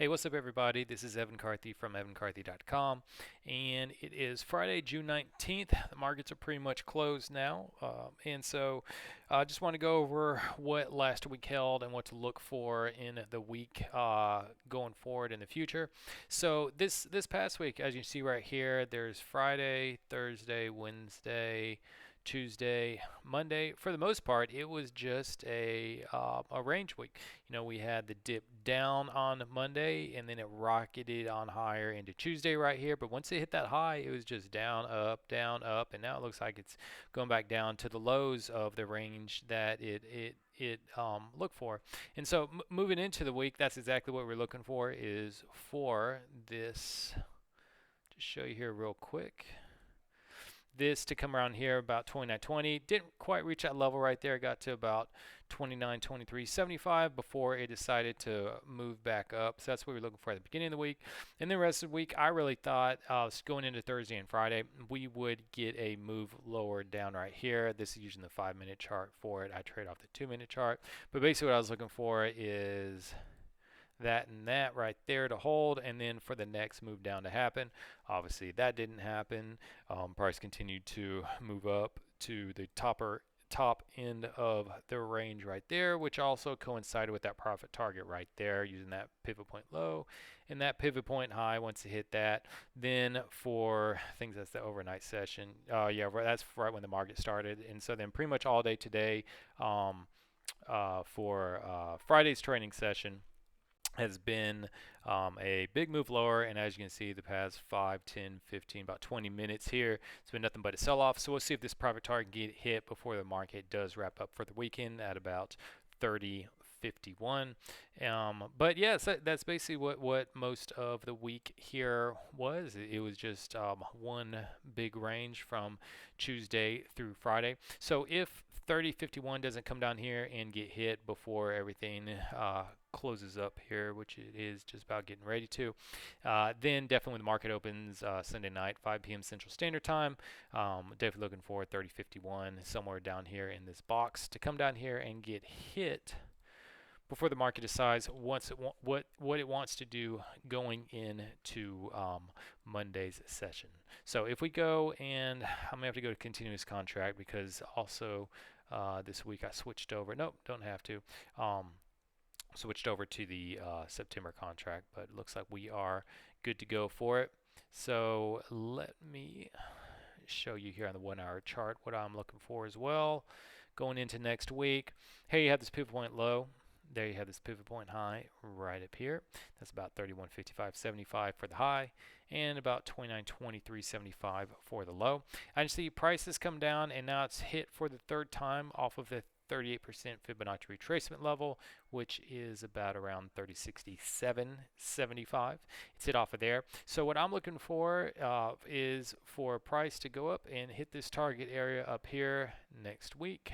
Hey, what's up, everybody? This is Evan Carthy from evancarthy.com, and it is Friday, June 19th. The markets are pretty much closed now, and so I just want to go over what last week held and what to look for in the week going forward in the future. So this past week, as you see right here, there's Friday, Thursday, Wednesday, Tuesday, Monday. For the most part, it was just a range week. We had the dip down on Monday, and then it rocketed on higher into Tuesday right here. But once it hit that high, it was just down, up, and now it looks like it's going back down to the lows of the range that it looked for. And so moving into the week, that's exactly what we're looking for is for this. Just show you here real quick, this to come around here about 29.20. Didn't quite reach that level right there. Got to about 29.2375 before it decided to move back up. So that's what we're looking for at the beginning of the week. And the rest of the week, I really thought going into Thursday and Friday, we would get a move lower down right here. This is using the 5-minute chart for it. I trade off the 2-minute chart. But basically what I was looking for is that and that right there to hold, and then for the next move down to happen. Obviously that didn't happen. Price continued to move up to the top end of the range right there, which also coincided with that profit target right there, using that pivot point low and that pivot point high. Once it hit that, then for things, that's the overnight session. Yeah, that's right when the market started. And so then pretty much all day today, for Friday's trading session, has been a big move lower, and as you can see, the past 5, 10, 15, about 20 minutes here, it's been nothing but a sell-off. So we'll see if this private target can get hit before the market does wrap up for the weekend at about 30.51. But yes, that's basically what most of the week here was. It was just one big range from Tuesday through Friday. So if 30.51 doesn't come down here and get hit before everything closes up here, which it is just about getting ready to, then definitely when the market opens Sunday night, 5 p.m. Central Standard Time, definitely looking for 30.51 somewhere down here in this box to come down here and get hit before the market decides what it wants to do going into Monday's session. So if we go, and I'm gonna have to go to continuous contract because also this week I switched over. Nope, don't have to. Switched over to the September contract, but it looks like we are good to go for it. So let me show you here on the 1-hour chart what I'm looking for as well going into next week. Here you have this pivot point low. There you have this pivot point high right up here. That's about 31.5575 for the high and about 29.2375 for the low. I see prices come down, and now it's hit for the third time off of the 38% Fibonacci retracement level, which is about around 30.6775. It's hit off of there. So what I'm looking for is for price to go up and hit this target area up here next week,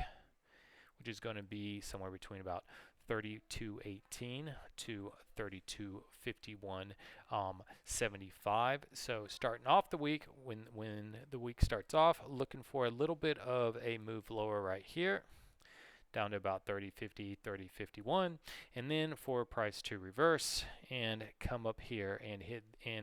which is going to be somewhere between about 32.18 to 32.51.75. So starting off the week, when the week starts off, looking for a little bit of a move lower right here, down to about 30.50, 30.51, and then for price to reverse and come up here and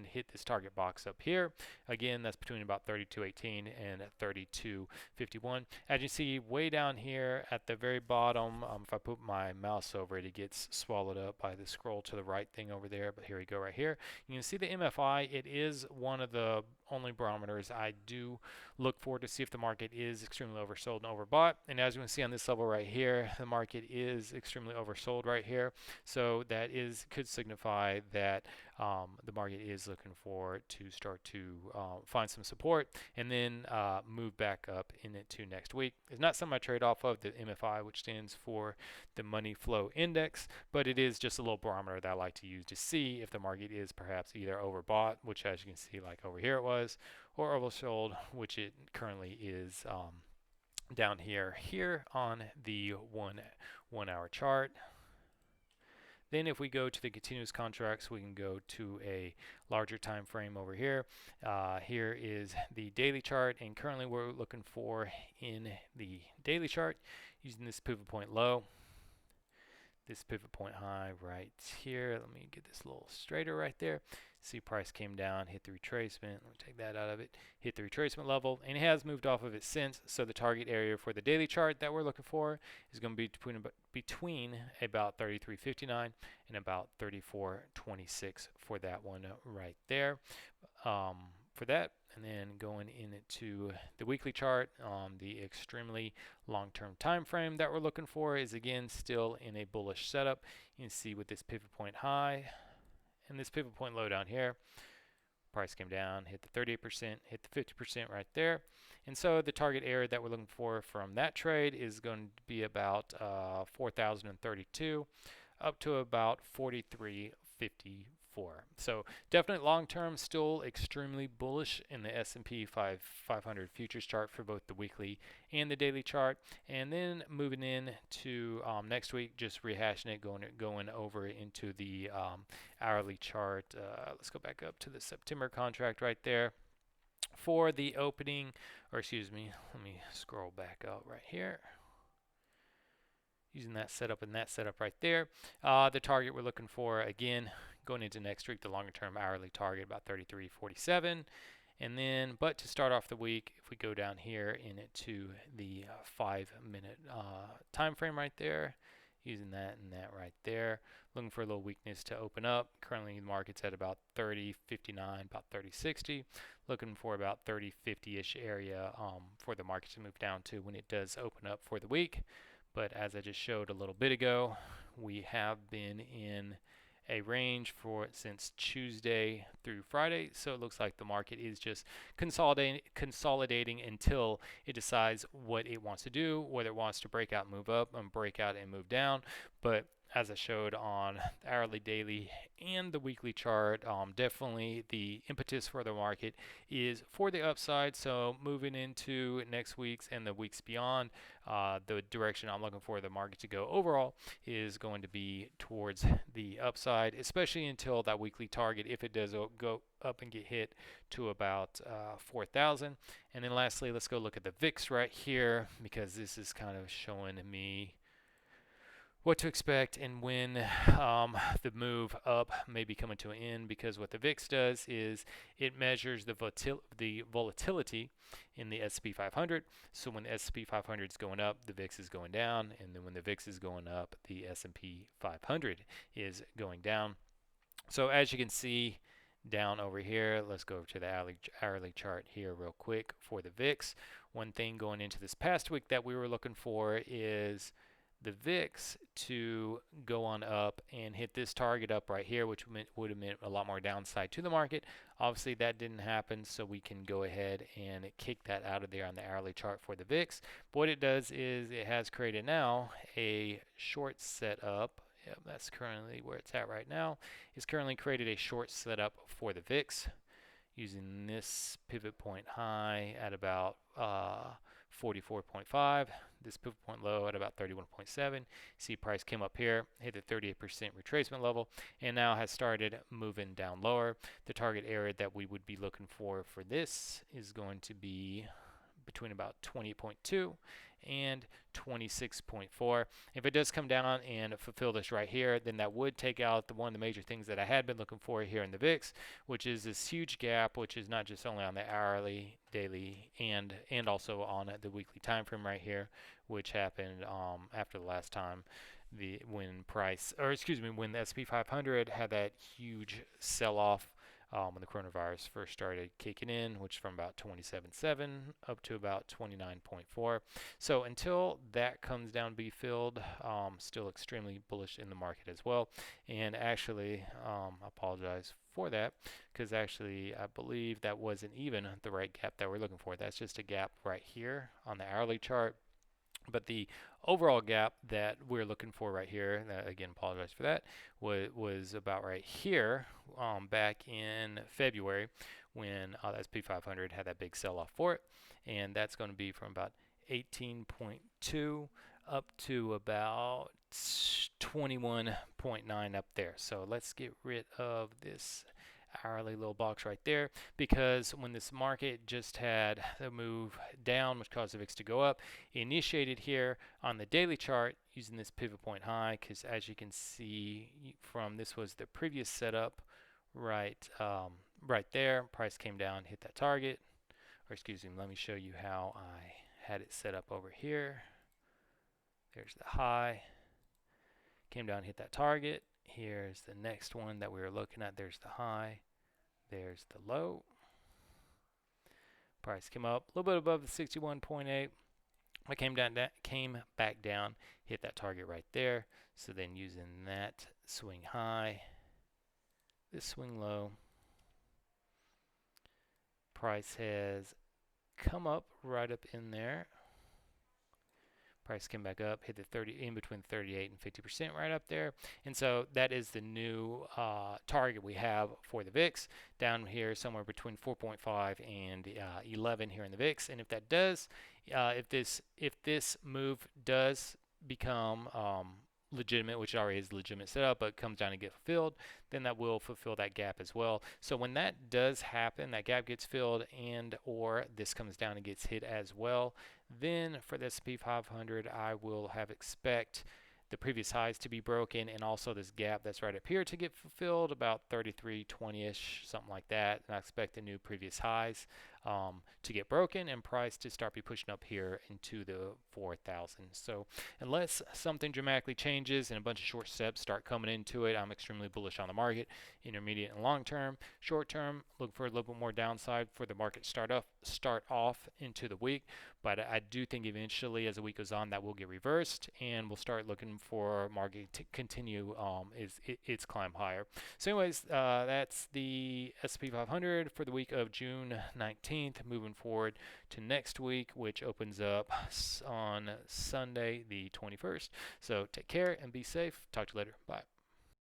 hit this target box up here. Again, that's between about 32.18 and 32.51. As you see way down here at the very bottom, if I put my mouse over it, it gets swallowed up by the scroll to the right thing over there. But here we go right here. You can see the MFI. It is one of the only barometers I do look for to see if the market is extremely oversold and overbought. And as you can see on this level right here, the market is extremely oversold right here. So that could signify that the market is looking for to start to find some support and then move back up into next week. It's not something I trade off of, the MFI, which stands for the money flow index, but it is just a little barometer that I like to use to see if the market is perhaps either overbought, which as you can see like over here it was, or oversold, which it currently is down here on the 1-hour chart. Then if we go to the continuous contracts, we can go to a larger time frame over here. Here is the daily chart, and currently we're looking for in the daily chart using this pivot point low. this pivot point high right here. Let me get this a little straighter right there. See, price came down, hit the retracement. Let me take that out of it. Hit the retracement level, and it has moved off of it since. So the target area for the daily chart that we're looking for is going to be between about 33.59 and about 34.26 for that one right there. For that, and then going into the weekly chart, the extremely long-term time frame that we're looking for is again still in a bullish setup. You can see with this pivot point high and this pivot point low down here, price came down, hit the 38%, hit the 50% right there. And so the target area that we're looking for from that trade is going to be about 4,032 up to about 43.54. So definitely long term, still extremely bullish in the S&P 500 futures chart for both the weekly and the daily chart. And then moving in to next week, just rehashing it, going over into the hourly chart. Let's go back up to the September contract right there. For the opening, or excuse me, let me scroll back up right here. Using that setup and that setup right there. The target we're looking for, again, going into next week, the longer term hourly target about 33.47. And then, but to start off the week, if we go down here into the 5-minute time frame right there, using that and that right there, looking for a little weakness to open up. Currently, the market's at about 30.59, about 30.60. Looking for about 30.50-ish area for the market to move down to when it does open up for the week. But as I just showed a little bit ago, we have been in a range for since Tuesday through Friday. So it looks like the market is just consolidating until it decides what it wants to do, whether it wants to break out, move up, and break out and move down. But as I showed on the hourly, daily, and the weekly chart, definitely the impetus for the market is for the upside. So moving into next week's and the weeks beyond, the direction I'm looking for the market to go overall is going to be towards the upside, especially until that weekly target, if it does go up and get hit to about 4,000. And then lastly, let's go look at the VIX right here, because this is kind of showing me what to expect and when the move up may be coming to an end, because what the VIX does is it measures the volatility in the S&P 500. So when the S&P 500 is going up, the VIX is going down, and then when the VIX is going up, the S&P 500 is going down. So as you can see down over here, let's go over to the hourly chart here real quick for the VIX. One thing going into this past week that we were looking for is the VIX to go on up and hit this target up right here, which would have meant a lot more downside to the market. Obviously, that didn't happen, so we can go ahead and kick that out of there on the hourly chart for the VIX. But what it does is it has created now a short setup. Yep, that's currently where it's at right now. It's currently created a short setup for the VIX using this pivot point high at about 44.5, this pivot point low at about 31.7. See, price came up here, hit the 38% retracement level, and now has started moving down lower. The target area that we would be looking for this is going to be between about 20.2 and 26.4. If it does come down and fulfill this right here, then that would take out one of the major things that I had been looking for here in the VIX, which is this huge gap, which is not just only on the hourly, daily, and also on the weekly time frame right here, which happened after the last time when the S&P 500 had that huge sell-off when the coronavirus first started kicking in, which from about 27.7 up to about 29.4. So until that comes down to be filled, still extremely bullish in the market as well. And actually, I apologize for that, because actually I believe that wasn't even the right gap that we're looking for. That's just a gap right here on the hourly chart. But the overall gap that we're looking for right here, again, apologize for that, was about right here back in February when the S&P 500 had that big sell-off for it. And that's going to be from about 18.2 up to about 21.9 up there. So let's get rid of this hourly little box right there, because when this market just had a move down, which caused the VIX to go up, it initiated here on the daily chart using this pivot point high, because as you can see from this was the previous setup right right there. Price came down, hit that target, or excuse me, let me show you how I had it set up over here. There's the high, came down, hit that target. Here's the next one that we were looking at. There's the high, there's the low. Price came up a little bit above the 61.8. I came back down, hit that target right there. So then using that swing high, this swing low, price has come up right up in there. Price came back up, hit the 30 in between 38 and 50% right up there, and so that is the new target we have for the VIX down here somewhere between 4.5 and 11 here in the VIX. And if that does, if this move does become legitimate, which already is legitimate setup, but comes down and get fulfilled, then that will fulfill that gap as well. So when that does happen, that gap gets filled and or this comes down and gets hit as well, then for the S&P 500, I will expect the previous highs to be broken and also this gap that's right up here to get fulfilled, about 33.20ish, something like that. And I expect the new previous highs to get broken and price to start be pushing up here into the 4,000. So unless something dramatically changes and a bunch of short steps start coming into it, I'm extremely bullish on the market, intermediate and long term. Short term, look for a little bit more downside for the market start off into the week, but I do think eventually as the week goes on that will get reversed and we'll start looking for market to continue its climb higher. So anyways, that's the S&P 500 for the week of June 19th, moving forward to next week, which opens up on Sunday the 21st. So take care and be safe. Talk to you later. Bye.